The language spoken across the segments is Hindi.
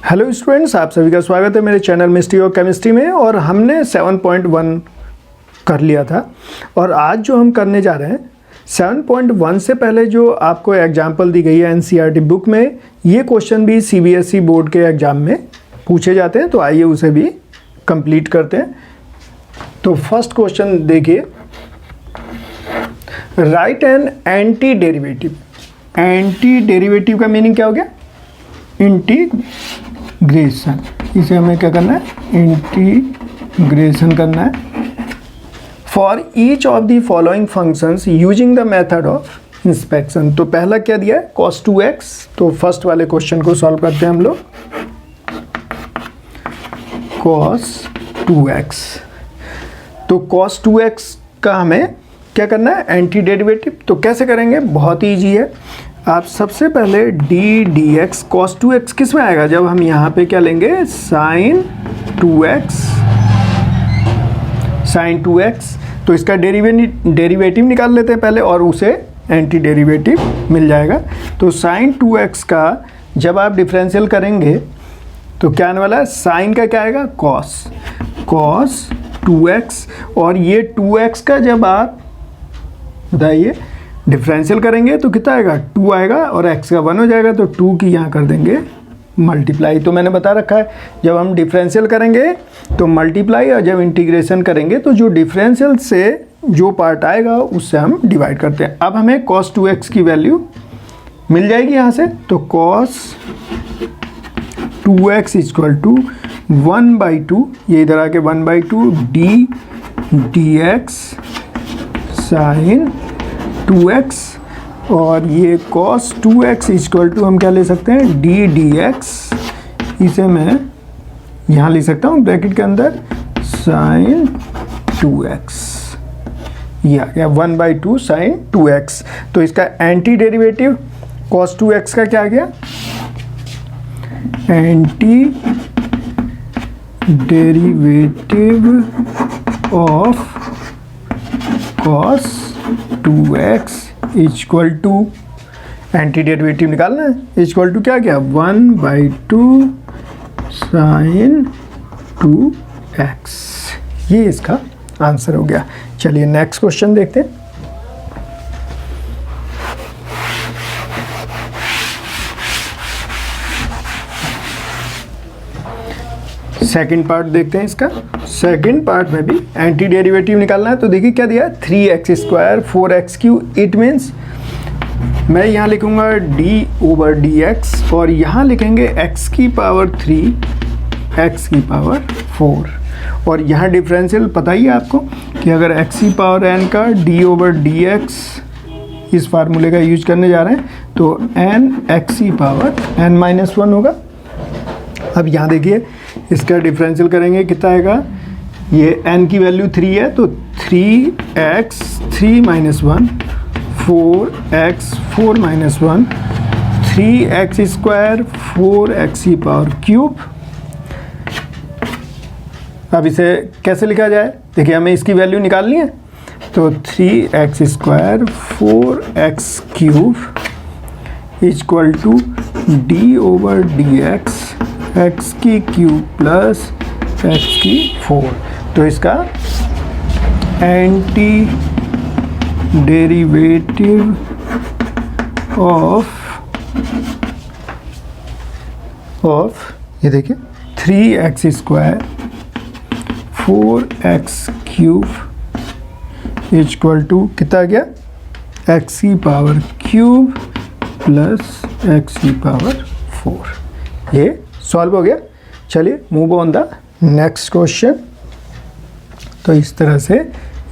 हेलो स्टूडेंट्स, आप सभी का स्वागत है मेरे चैनल मिस्ट्री ऑफ केमिस्ट्री में। और हमने 7.1 कर लिया था और आज जो हम करने जा रहे हैं 7.1 से पहले जो आपको एग्जाम्पल दी गई है एनसीईआरटी बुक में, ये क्वेश्चन भी सीबीएसई बोर्ड के एग्ज़ाम में पूछे जाते हैं, तो आइए उसे भी कंप्लीट करते हैं। तो फर्स्ट क्वेश्चन देखिए, right an anti derivative. Anti derivative का मीनिंग क्या हो गया? इंटीग्रेशन। इसे हमें क्या करना है? इंटीग्रेशन करना है। For each of the following functions using the method of inspection. तो पहला क्या दिया है? cos 2x। तो फर्स्ट वाले क्वेश्चन को सॉल्व करते हैं हम लोग। cos 2x, तो cos 2x का हमें क्या करना है? Anti derivative. तो कैसे करेंगे? बहुत ही ईजी है। आप सबसे पहले D D x cos 2x किस में आएगा? जब हम यहाँ पे क्या लेंगे? Sign 2x। साइन 2x, तो इसका डेरिवेटिव निकाल लेते हैं पहले और उसे एंटी डेरिवेटिव मिल जाएगा। तो साइन 2x का जब आप डिफरेंशियल करेंगे तो क्या आने वाला है? साइन का क्या आएगा? Cos 2x। और ये 2x का जब आप बताइए डिफरेंशियल करेंगे तो कितना आएगा? 2 आएगा और x का 1 हो जाएगा, तो 2 की यहाँ कर देंगे मल्टीप्लाई। तो मैंने बता रखा है जब हम डिफरेंशियल करेंगे तो मल्टीप्लाई, और जब इंटीग्रेशन करेंगे तो जो डिफरेंशियल से जो पार्ट आएगा उससे हम डिवाइड करते हैं। अब हमें cos 2x की वैल्यू मिल जाएगी यहाँ से। तो cos 2x इक्वल टू 1/2, ये इधर आके 1/2 D D x sign 2x, और ये cos 2x इक्वल टू हम क्या ले सकते हैं? D D x. इसे मैं यहाँ ले सकता हूँ ब्रैकेट के अंदर साइन 2x। ये आ गया 1/2 साइन 2x। तो इसका एंटी डेरिवेटिव cos 2x का क्या आ गया? Anti derivative of cos 2x equal to, anti derivative निकालना है, इक्वल टू क्या क्या? 1/2 साइन 2x। ये इसका आंसर हो गया। चलिए नेक्स्ट क्वेश्चन देखते हैं। सेकंड पार्ट देखते हैं इसका। सेकंड पार्ट में भी एंटी डेरिवेटिव निकालना है। तो देखिए क्या दिया है? 3x² 4x³ इट मीन्स मैं यहाँ लिखूँगा d/dx और यहाँ लिखेंगे x⁻³ x⁻4। और यहाँ डिफरेंशियल पता ही है आपको कि अगर x⁻n का d/dx इस फार्मूले का यूज करने जा रहे हैं तो n x⁻n-1 होगा। अब यहाँ देखिए इसका डिफरेंशियल करेंगे, कितना आएगा? ये n की वैल्यू 3 है तो 3x 3-1 4x 4-1 3x² 4x⁻³। अब इसे कैसे लिखा जाए? देखिए हमें इसकी वैल्यू निकालनी है। तो 3x² 4x³ equal to d/dx x³ plus x⁴। तो इसका एंटी डेरिवेटिव ऑफ ये देखिए 3x² 4x³ इक्वल टू कितना गया? x⁻³ plus x⁴। ये सॉल्व हो गया। चलिए move on the next question. तो इस तरह से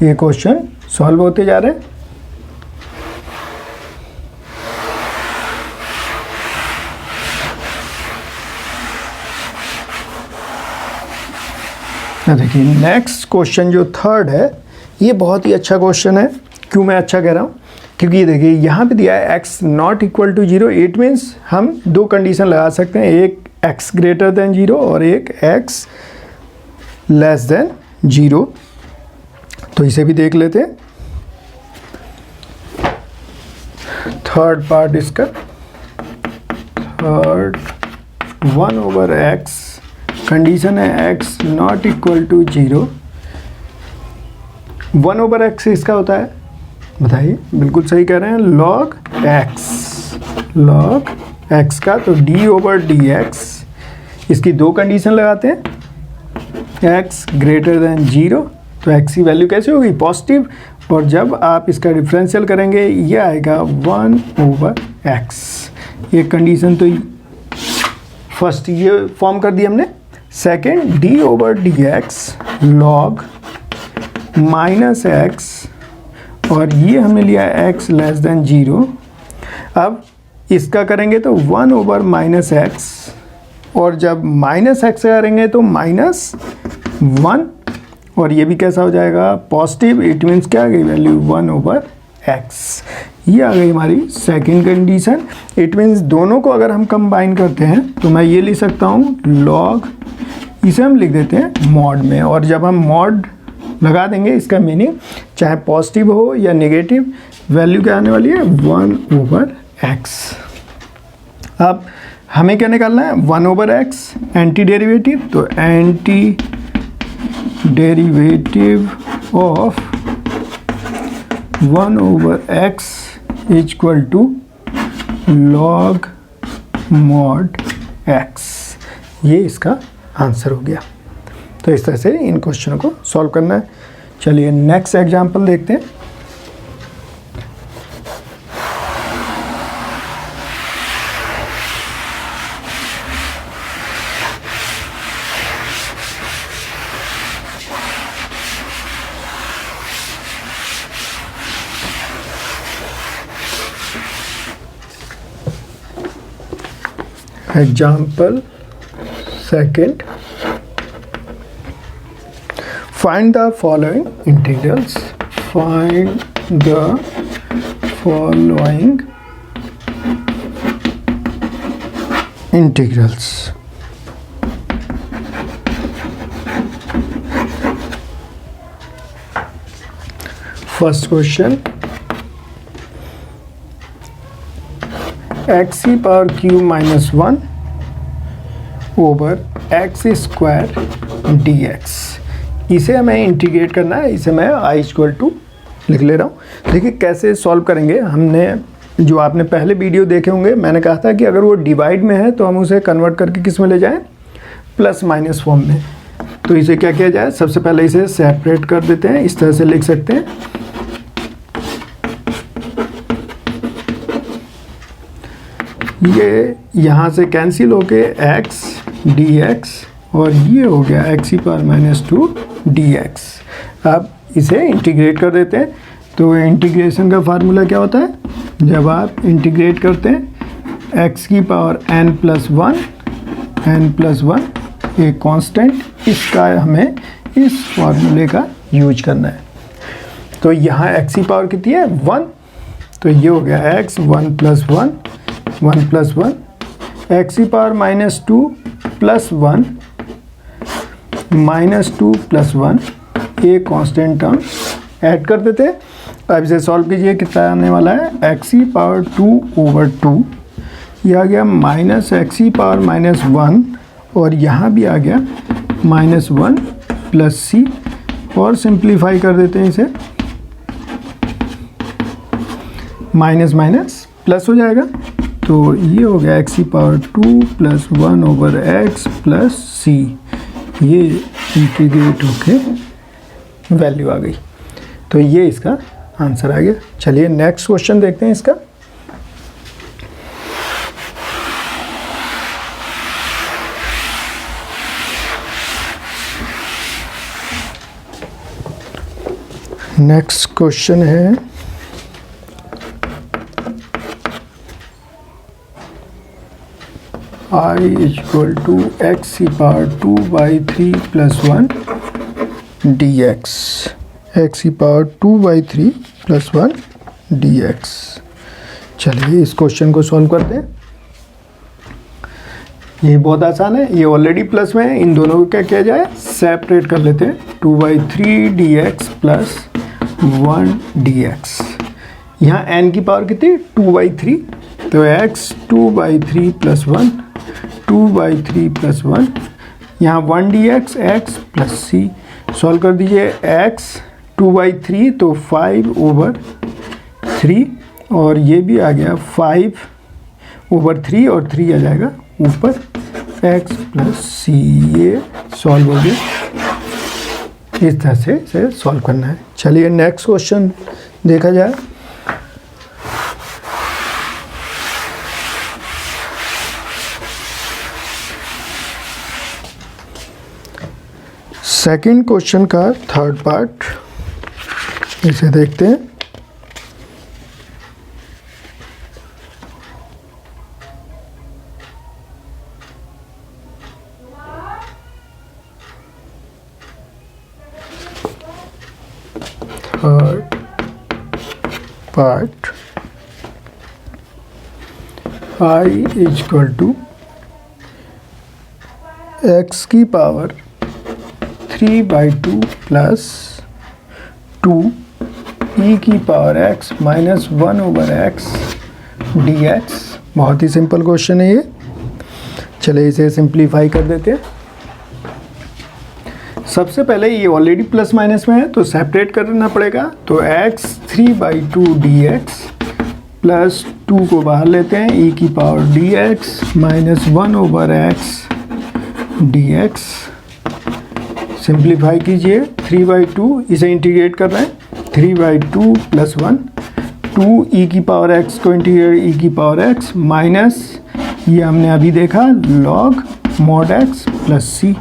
ये क्वेश्चन सॉल्व होते जा रहे हैं। देखिए नेक्स्ट क्वेश्चन जो थर्ड है, ये बहुत ही अच्छा क्वेश्चन है। क्यों मैं अच्छा कह रहा हूँ? क्योंकि ये देखिए यहाँ पे दिया है x ≠ 0। इट मीन्स हम दो कंडीशन लगा सकते हैं, एक x > 0 और एक x < 0। तो इसे भी देख लेते हैं। थर्ड पार्ट इसका, थर्ड 1/x, कंडीशन है x not equal to 0। 1/x इसका होता है, बताइए, बिल्कुल सही कह रहे हैं, log x का, तो d/dx, इसकी दो कंडीशन लगाते हैं, x ग्रेटर देन 0, तो x की वैल्यू कैसे होगी, पॉजिटिव, और जब आप इसका डिफरेंशियल करेंगे ये आएगा 1/x। ये कंडीशन तो फर्स्ट ये फॉर्म कर दी हमने। सेकेंड, d/dx log -x, और ये हमने लिया x लेस देन 0। अब इसका करेंगे तो 1/-x, और जब -x करेंगे तो -1, और ये भी कैसा हो जाएगा, पॉजिटिव। इट मीन्स क्या आ गई वैल्यू, 1/x। ये आ गई हमारी सेकंड कंडीशन। इट मीन्स दोनों को अगर हम कंबाइन करते हैं तो मैं ये लिख सकता हूँ log, इसे हम लिख देते हैं मॉड में, और जब हम मॉड लगा देंगे इसका मीनिंग चाहे पॉजिटिव हो या नेगेटिव, वैल्यू क्या आने वाली है, 1/x। अब हमें क्या निकालना है, 1/x एंटी डेरिवेटिव, तो anti derivative of 1/x equal to log mod x। ये इसका आंसर हो गया। तो इस तरह से इन क्वेश्चनों को सॉल्व करना है। चलिए नेक्स्ट एग्जांपल देखते हैं। Example second, find the following integrals. Find the following integrals. First question, x⁻³ -1 x square dx, इसे हमें इंटीग्रेट करना है। इसे मैं i = लिख ले रहा हूँ। देखिए कैसे सॉल्व करेंगे। हमने जो आपने पहले वीडियो देखे होंगे, मैंने कहा था कि अगर वो डिवाइड में है तो हम उसे कन्वर्ट करके किस में ले जाएं, प्लस माइनस फॉर्म में। तो इसे क्या किया जाए, सबसे पहले इसे सेपरेट कर देते हैं। इस तरह से लिख सकते हैं, ये यहाँ से कैंसिल होके x dx, और ये हो गया x⁻² dx। अब इसे इंटीग्रेट कर देते हैं। तो इंटीग्रेशन का फार्मूला क्या होता है, जब आप इंटीग्रेट करते हैं x⁻n+1 एक कांस्टेंट, इसका हमें इस फार्मूले का यूज करना है। तो यहाँ x की पावर कितनी है, 1, तो ये हो गया x 1+1 x⁻² +1 -2 +1, ये कांस्टेंट टर्म ऐड कर देते हैं। अब इसे सॉल्व कीजिए, कितना आने वाला है, x⁻²/2, ये आ गया -x⁻−1, और यहाँ भी आ गया -1 + c, और सिंप्लीफाई कर देते हैं इसे, माइनस माइनस प्लस हो जाएगा। तो ये हो गया x⁻² + 1/x + c, ये इंटीग्रेट होके वैल्यू आ गई। तो ये इसका आंसर आ गया। चलिए नेक्स्ट क्वेश्चन देखते हैं इसका। नेक्स्ट क्वेश्चन है I = x⁻²/3 + 1 dx, x⁻²/3 + 1 dx। चलिए इस क्वेश्चन को सॉल्व करते हैं। ये बहुत आसान है, ये ऑलरेडी प्लस में है। इन दोनों को क्या किया जाए, सेपरेट कर लेते हैं। 2/3 dx + 1 dx। यहाँ n की पावर कितनी, 2/3, तो x 2/3 + 1 2/3 प्लस 1, यहाँ 1 dx x प्लस सी। सॉल्व कर दीजिए x 2/3 तो 5/3 और ये भी आ गया 5/3 और 3 आ जाएगा ऊपर x प्लस सी। ये सॉल्व हो गया। इस तरह से इसे सॉल्व करना है। चलिए नेक्स्ट क्वेश्चन देखा जाए। सेकंड क्वेश्चन का थर्ड पार्ट, इसे देखते हैं। Third part, I equal to x की पावर 3/2 प्लस 2 e की power x minus 1/x dx। बहुत ही सिंपल क्वेश्चन है ये। चलिए इसे सिंप्लीफाई कर देते हैं। सबसे पहले ये ऑलरेडी प्लस माइनस में है तो सेपरेट करना पड़ेगा। तो x 3/2 dx प्लस 2 को बाहर लेते हैं, e की power dx minus 1/x dx। Simplify कीजिए। 3/2 इसे इंटीग्रेट कर रहे हैं। 3/2 प्लस 1, 2 e की पावर x को इंटीग्रेट e की पावर x माइनस ये हमने अभी देखा log mod x plus c।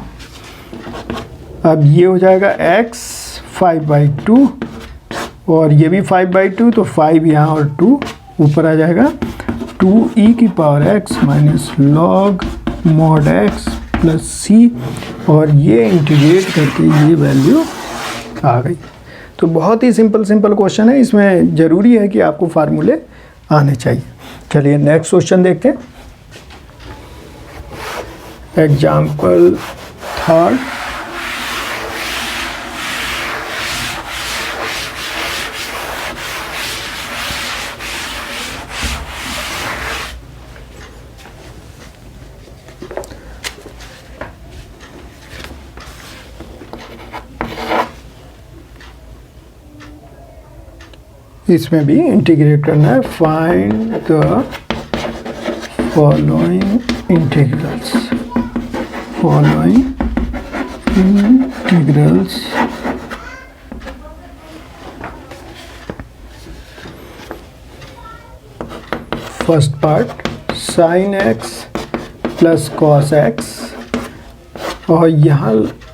अब ये हो जाएगा x 5/2 और ये भी 5/2 तो 5 यहाँ और 2 ऊपर आ जाएगा 2 e की power x minus log mod x plus c और ये इंटीग्रेट करके ये वैल्यू आ गई। तो बहुत ही सिंपल क्वेश्चन है। इसमें ज़रूरी है कि आपको फार्मूले आने चाहिए। चलिए नेक्स्ट क्वेश्चन देखते हैं। एग्जाम्पल थर्ड, इसमें भी इंटीग्रेट करना है। Find the following integrals. First part sin x plus cos x और यहाँ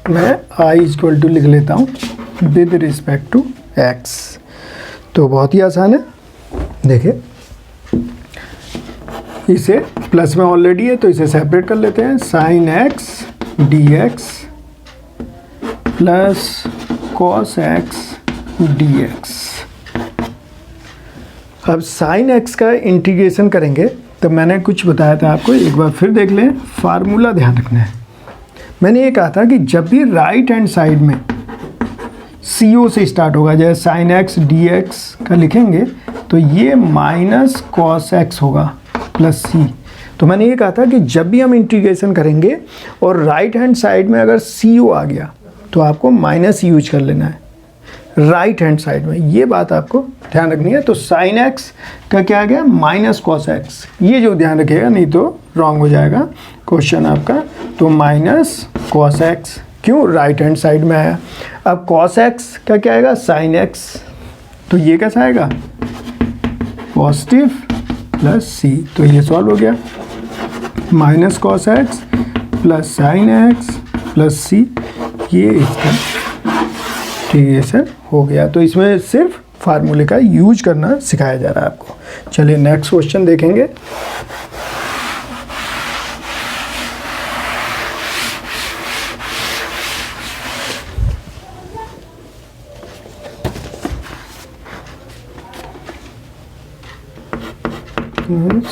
मैं i इक्वल टू लिख लेता हूँ विद रिस्पेक्ट टू x। तो बहुत ही आसान है। देखिए इसे प्लस में ऑलरेडी है तो इसे सेपरेट कर लेते हैं। sin x dx plus cos x dx। अब sin x का इंटीग्रेशन करेंगे तो मैंने कुछ बताया था आपको, एक बार फिर देख लें। फार्मूला ध्यान रखना है। मैंने ये कहा था कि जब भी राइट हैंड साइड में CO से स्टार्ट होगा, जैसे sin x dx का लिखेंगे तो ये माइनस cos x होगा प्लस c। तो मैंने ये कहा था कि जब भी हम इंटीग्रेशन करेंगे और राइट हैंड साइड में अगर CO आ गया तो आपको माइनस यूज कर लेना है राइट हैंड साइड में। ये बात आपको ध्यान रखनी है। तो sin x का क्या आ गया माइनस cos x, ये जो ध्यान रखिएगा नहीं तो रॉन्ग हो जाएगा क्वेश्चन आपका। तो माइनस cos x क्यों राइट हैंड साइड में आया। अब cos x का क्या आएगा sin x, तो ये कैसा आएगा पॉजिटिव प्लस c। तो ये सॉल्व हो गया। Minus cos x plus sin x plus c, ये इसका इंटीग्रेशन हो गया। तो इसमें सिर्फ फार्मूले का यूज करना सिखाया जा रहा है आपको। चलिए नेक्स्ट क्वेश्चन देखेंगे।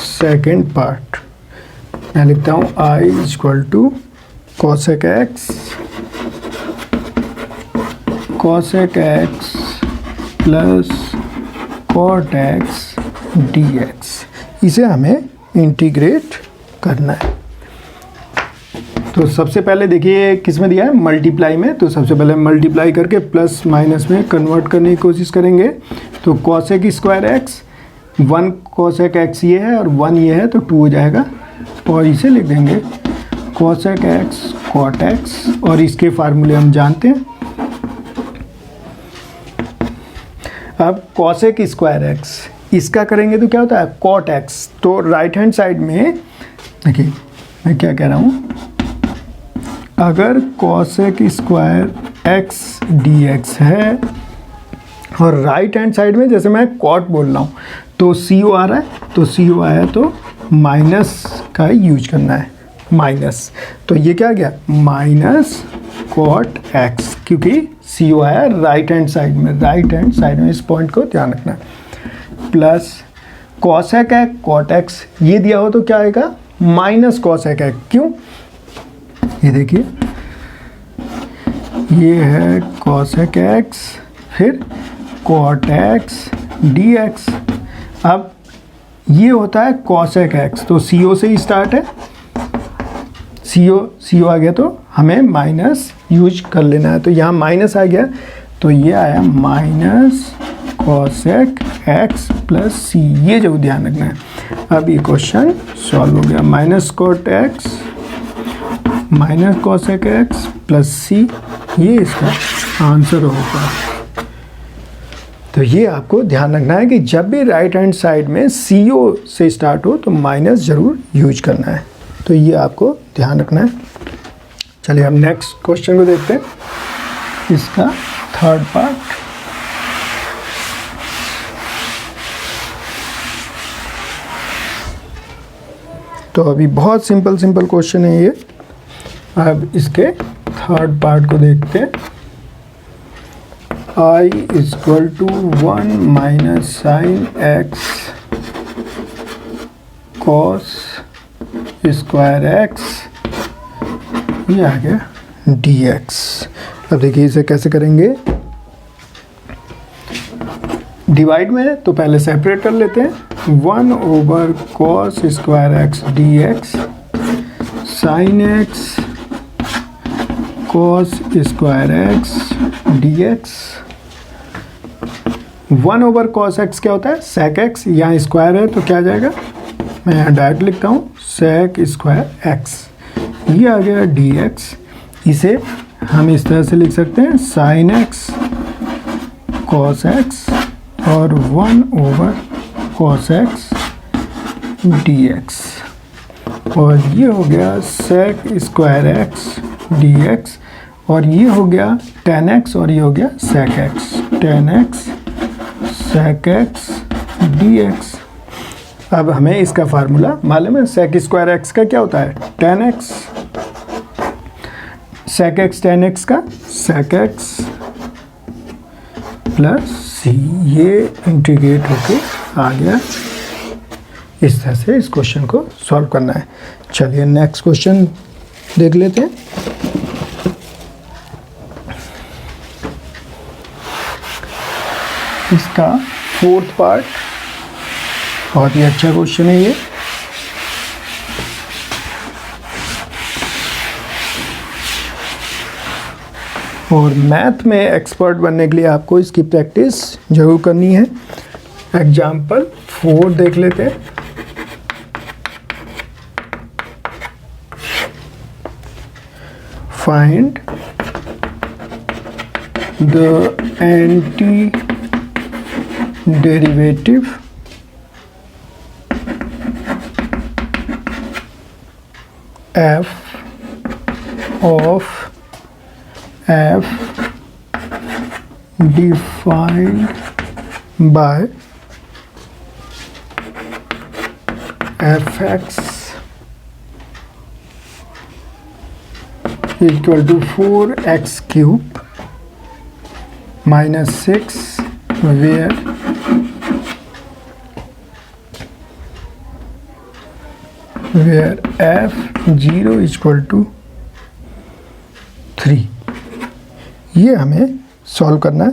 सेकेंड पार्ट मैं लिखता हूँ i equal to cosec x plus cot x dx। इसे हमें इंटीग्रेट करना है। तो सबसे पहले देखिए किस में दिया है, मल्टीप्लाई में। तो सबसे पहले मल्टीप्लाई करके प्लस माइनस में कन्वर्ट करने की कोशिश करेंगे। तो cosec square x, 1 cosec x ये है और 1 ये है, तो 2 हो जाएगा। और इसे लिख देंगे कॉसेक एक्स कॉट एक्स, और इसके फार्मूले हम जानते हैं। अब कॉसेक स्क्वायर एक्स इसका करेंगे तो क्या होता है, कॉट एक्स। तो राइट हैंड साइड में देखिए मैं क्या कह रहा हूँ, अगर cosec square x d x है और राइट हैंड साइड में जैसे मैं कॉट बोल रहा हूँ तो सी ओ आ रहा है, तो सी ओ आया तो माइनस का यूज करना है, माइनस। तो ये क्या गया, माइनस कॉट एक्स, क्योंकि सी ओ आया राइट हैंड साइड में। राइट हैंड साइड में इस पॉइंट को ध्यान रखना है। Plus cosec x cot x ये दिया हो तो क्या आएगा, माइनस कॉसेक एक्स। क्यों, ये देखिए ये है कॉसेक एक्स फिर कॉट एक्स डी एक्स। अब ये होता है कॉसेक एक्स, तो सी ओ से ही स्टार्ट है, सी ओ आ गया तो हमें माइनस यूज कर लेना है। तो यहाँ माइनस आ गया तो ये आया minus cosec x plus c, ये जो ध्यान रखना है। अब ये क्वेश्चन सॉल्व हो गया, minus cot x minus cosec x plus c, ये इसका आंसर होगा। तो ये आपको ध्यान रखना है कि जब भी राइट हैंड साइड में सी ओ से स्टार्ट हो तो माइनस ज़रूर यूज करना है। तो ये आपको ध्यान रखना है। चलिए हम नेक्स्ट क्वेश्चन को देखते हैं, इसका थर्ड पार्ट। तो अभी बहुत सिंपल क्वेश्चन है ये। अब इसके थर्ड पार्ट को देखते हैं। I equal to 1 minus sine x cos square x, ये आ गया dx। अब देखिए इसे कैसे करेंगे, डिवाइड में है तो पहले सेपरेट कर लेते हैं। 1 over cos square x d x sign x cos square x d x. 1 over cos x क्या होता है, सेक एक्स, यहाँ स्क्वायर है तो क्या आ जाएगा, मैं यहाँ डायरेक्ट लिखता हूँ सेक स्क्वायर एक्स, ये आ गया डी एक्स। इसे हम इस तरह से लिख सकते हैं साइन एक्स कॉस एक्स और 1 over cos x d x, और ये हो गया sec square x d x, और ये हो गया टेन एक्स और ये हो गया sec x, tan x sec x d x. अब हमें इसका फार्मूला मालूम है, सेक स्क्वायर एक्स का क्या होता है, tan x, sec x tan x का सेक एक्स प्लस सी, ये इंटीग्रेट होके आ गया। इस तरह से इस क्वेश्चन को सॉल्व करना है। चलिए नेक्स्ट क्वेश्चन देख लेते हैं। इसका फोर्थ पार्ट, बहुत ही अच्छा क्वेश्चन है ये। और मैथ में एक्सपर्ट बनने के लिए आपको इसकी प्रैक्टिस जरूर करनी है। एग्जाम्पल 4 देख लेते हैं। Find the anti derivative f of f defined by fx equal to 4x cube minus 6 where f0 equal to 3। ये हमें सॉल्व करना है।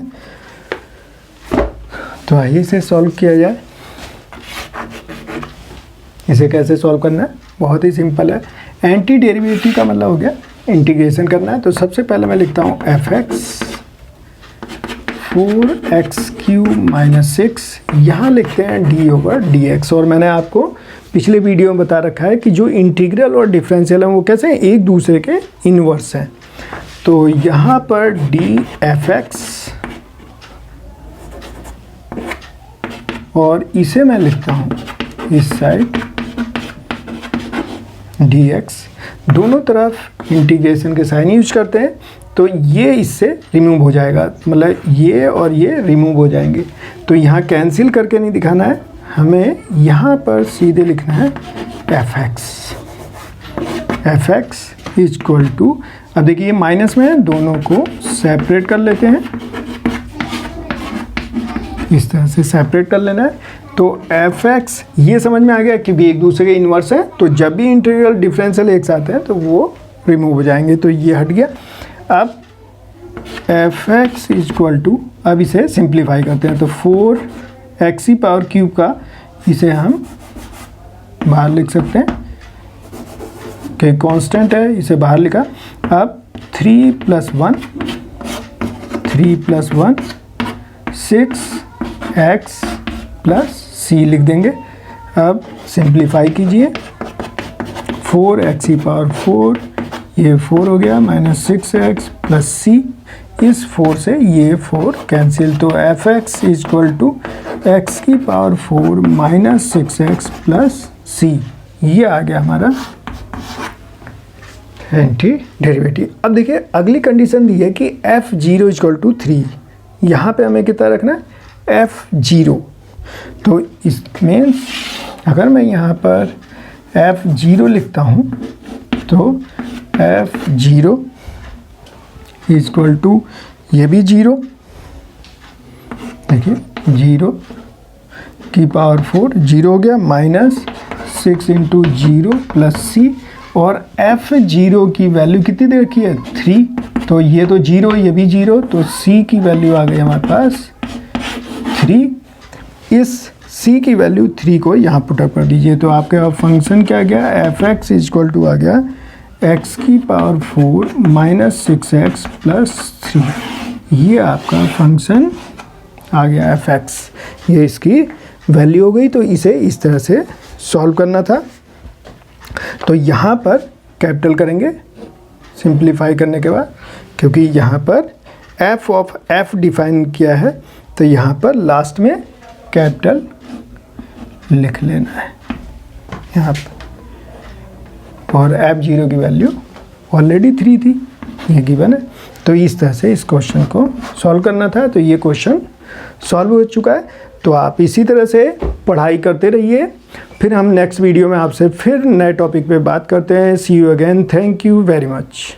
तो आइए इसे सॉल्व किया जाए। इसे कैसे सॉल्व करना है, बहुत ही सिंपल है। एंटी डेरिवेटिव का मतलब हो गया इंटीग्रेशन करना है। तो सबसे पहले मैं लिखता हूँ fx 4x³ - 6, यहाँ लिखते हैं d/dx। और मैंने आपको पिछले वीडियो में बता रखा है कि जो इंटीग्रल और डिफरेंशियल है वो कैसे हैं, एक दूसरे के इन्वर्स हैं। तो यहाँ पर dfx और इसे मैं लिखता हूँ इस साइड dx, दोनों तरफ इंटीग्रेशन के साइन यूज करते हैं। तो ये इससे रिमूव हो जाएगा, मतलब ये और ये रिमूव हो जाएंगे। तो यहाँ कैंसिल करके नहीं दिखाना है हमें, यहाँ पर सीधे लिखना है fx इक्वल टू, अब देखिए माइनस में है, दोनों को सेपरेट कर लेते हैं, इस तरह से सेपरेट कर लेना है। तो fx ये समझ में आ गया कि भी एक दूसरे के इन्वर्स है, तो जब भी इंटीग्रल डिफरेंशियल एक साथ है तो वो रिमूव हो जाएंगे। तो ये हट गया। अब fx इक्वल टू, अब इसे सिंप्लीफाई करते हैं। तो 4x³ का इसे हम बाहर लिख सकते हैं कि कांस्टेंट है, इसे बाहर लिखा। अब 3 + 1 6x + c लिख देंगे। अब सिंप्लीफाई कीजिए, 4x⁴, ये 4 हो गया, -6x + c, इस 4 से ये 4 कैंसिल। तो fx equal to x⁴ - 6x + c, ये आ गया हमारा एंटी डेरिवेटिव। अब देखिए अगली कंडीशन दी है कि f0 = 3, यहाँ पे हमें कितना रखना है f0। तो इसमें अगर मैं यहाँ पर f0 लिखता हूँ तो f0 इक्वल टू, ये भी 0, देखिए 0 की पावर 4, 0 हो गया, -6 × 0 + c, और f0 की वैल्यू कितनी दे रखी है 3। तो ये तो 0, ये भी 0, तो c की वैल्यू आ गई हमारे पास 3। इस c की वैल्यू 3 को यहाँ पुटअप कर दीजिए। तो आपका फंक्शन क्या गया, fx इक्वल टू आ गया x⁴ - 6x + 3, ये आपका फंक्शन आ गया fx, ये इसकी वैल्यू हो गई। तो इसे इस तरह से सॉल्व करना था। तो यहाँ पर कैपिटल करेंगे सिंप्लीफाई करने के बाद, क्योंकि यहाँ पर f ऑफ f डिफाइन किया है, तो यहाँ पर लास्ट में कैपिटल लिख लेना है यहाँ पर। और f0 की वैल्यू ऑलरेडी 3 थी, ये गिवन है। तो इस तरह से इस क्वेश्चन को सॉल्व करना था। तो ये क्वेश्चन सॉल्व हो चुका है। तो आप इसी तरह से पढ़ाई करते रहिए, फिर हम नेक्स्ट वीडियो में आपसे फिर नए टॉपिक पे बात करते हैं। See you again, thank you very much.